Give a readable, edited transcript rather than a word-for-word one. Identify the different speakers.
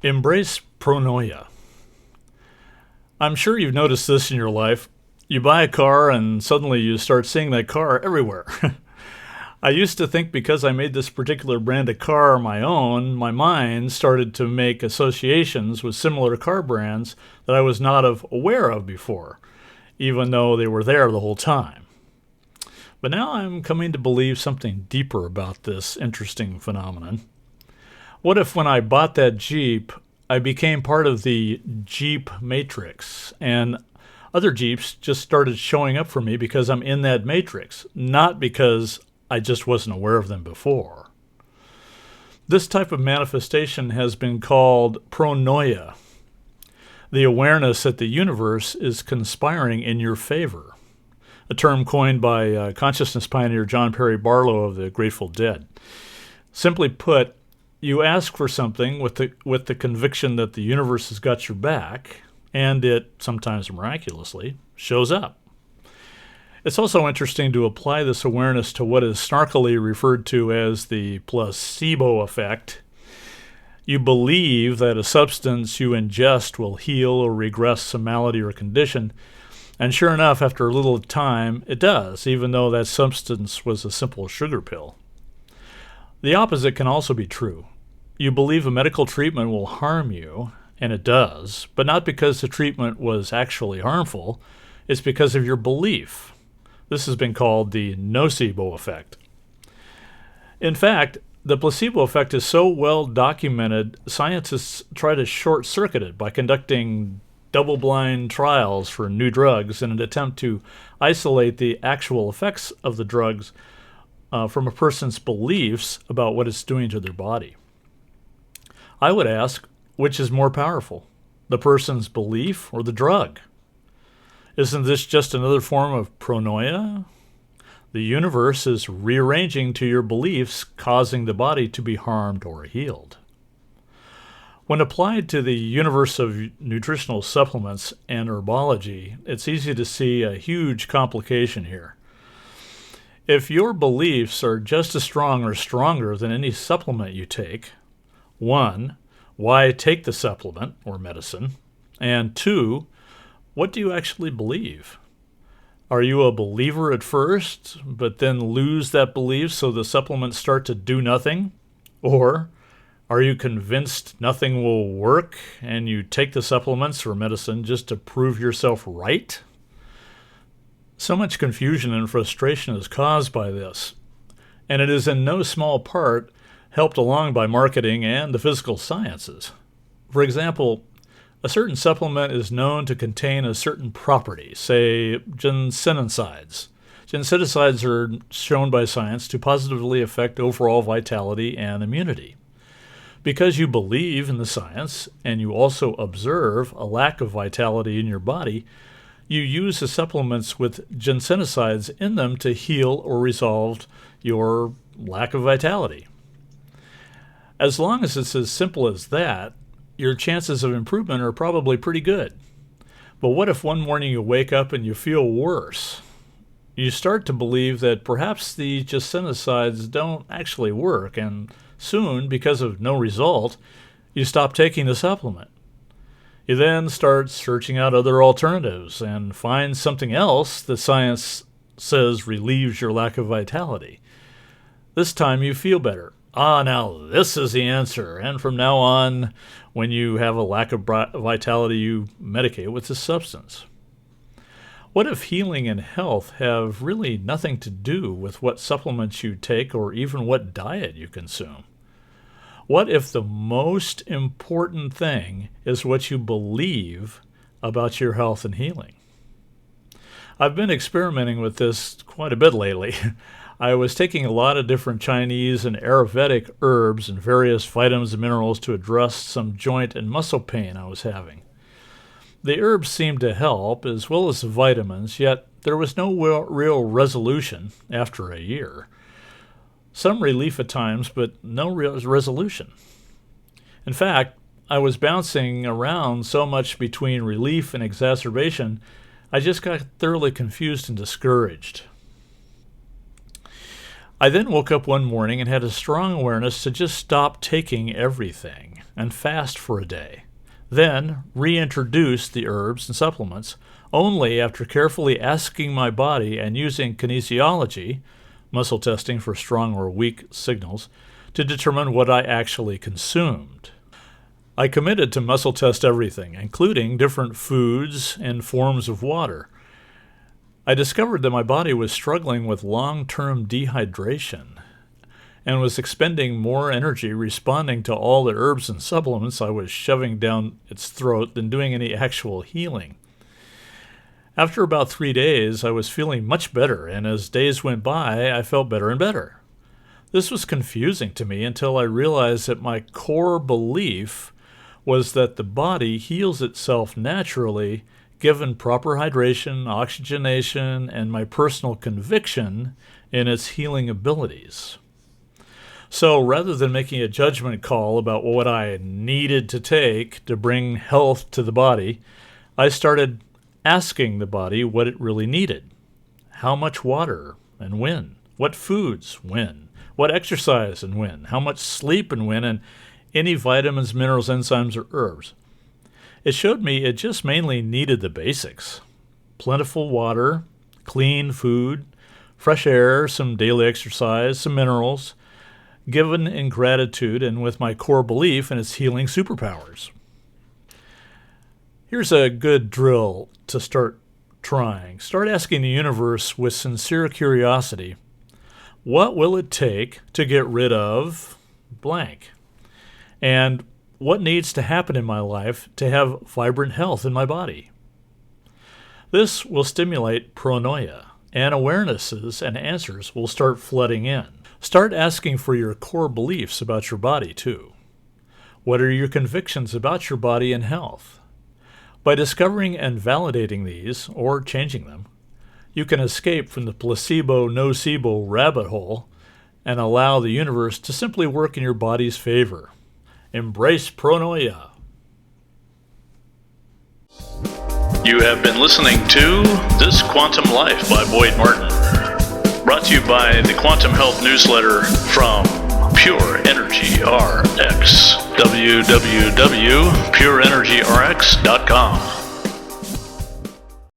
Speaker 1: Embrace Pronoia. I'm sure you've noticed this in your life. You buy a car and suddenly you start seeing that car everywhere. I used to think because I made this particular brand of car my own, my mind started to make associations with similar car brands that I was not aware of before, even though they were there the whole time. But now I'm coming to believe something deeper about this interesting phenomenon. What if when I bought that Jeep, I became part of the Jeep matrix and other Jeeps just started showing up for me because I'm in that matrix, not because I just wasn't aware of them before. This type of manifestation has been called pronoia, the awareness that the universe is conspiring in your favor, a term coined by consciousness pioneer John Perry Barlow of the Grateful Dead. Simply put, you ask for something with the conviction that the universe has got your back, and it, sometimes miraculously, shows up. It's also interesting to apply this awareness to what is snarkily referred to as the placebo effect. You believe that a substance you ingest will heal or regress some malady or condition, and sure enough, after a little time, it does, even though that substance was a simple sugar pill. The opposite can also be true. You believe a medical treatment will harm you, and it does, but not because the treatment was actually harmful. It's because of your belief. This has been called the nocebo effect. In fact, the placebo effect is so well documented, scientists try to short-circuit it by conducting double-blind trials for new drugs in an attempt to isolate the actual effects of the drugs from a person's beliefs about what it's doing to their body. I would ask, which is more powerful, the person's belief or the drug? Isn't this just another form of pronoia? The universe is rearranging to your beliefs, causing the body to be harmed or healed. When applied to the universe of nutritional supplements and herbology, it's easy to see a huge complication here. If your beliefs are just as strong or stronger than any supplement you take, 1, why take the supplement or medicine? And 2, what do you actually believe? Are you a believer at first, but then lose that belief so the supplements start to do nothing? Or are you convinced nothing will work and you take the supplements or medicine just to prove yourself right? So much confusion and frustration is caused by this, and it is in no small part helped along by marketing and the physical sciences. For example, a certain supplement is known to contain a certain property, say ginsenosides. Ginsenosides are shown by science to positively affect overall vitality and immunity. Because you believe in the science and you also observe a lack of vitality in your body, you use the supplements with ginsenosides in them to heal or resolve your lack of vitality. As long as it's as simple as that, your chances of improvement are probably pretty good. But what if one morning you wake up and you feel worse? You start to believe that perhaps the ginsenosides don't actually work, and soon, because of no result, you stop taking the supplement. You then start searching out other alternatives and find something else that science says relieves your lack of vitality. This time you feel better. Now this is the answer. And from now on, when you have a lack of vitality, you medicate with this substance. What if healing and health have really nothing to do with what supplements you take or even what diet you consume? What if the most important thing is what you believe about your health and healing? I've been experimenting with this quite a bit lately. I was taking a lot of different Chinese and Ayurvedic herbs and various vitamins and minerals to address some joint and muscle pain I was having. The herbs seemed to help, as well as the vitamins, yet there was no real resolution after a year. Some relief at times, but no real resolution. In fact, I was bouncing around so much between relief and exacerbation, I just got thoroughly confused and discouraged. I then woke up one morning and had a strong awareness to just stop taking everything. and fast for a day. Then reintroduce the herbs and supplements only after carefully asking my body and using kinesiology, muscle testing for strong or weak signals, to determine what I actually consumed. I committed to muscle test everything, including different foods and forms of water. I discovered that my body was struggling with long-term dehydration and was expending more energy responding to all the herbs and supplements I was shoving down its throat than doing any actual healing. After about 3 days, I was feeling much better, and as days went by, I felt better and better. This was confusing to me until I realized that my core belief was that the body heals itself naturally given proper hydration, oxygenation, and my personal conviction in its healing abilities. So rather than making a judgment call about what I needed to take to bring health to the body, I started asking the body what it really needed. How much water and when? What foods when? What exercise and when? How much sleep and when? And any vitamins, minerals, enzymes, or herbs. It showed me it just mainly needed the basics. Plentiful water, clean food, fresh air, some daily exercise, some minerals, given in gratitude and with my core belief in its healing superpowers. Here's a good drill to start trying. Start asking the universe with sincere curiosity, what will it take to get rid of blank? And what needs to happen in my life to have vibrant health in my body? This will stimulate pronoia, and awarenesses and answers will start flooding in. Start asking for your core beliefs about your body, too. What are your convictions about your body and health? By discovering and validating these, or changing them, you can escape from the placebo-nocebo rabbit hole and allow the universe to simply work in your body's favor. Embrace pronoia.
Speaker 2: You have been listening to This Quantum Life by Boyd Martin. Brought to you by the Quantum Health Newsletter from Pure Energy RX. www.pureenergyrx.com.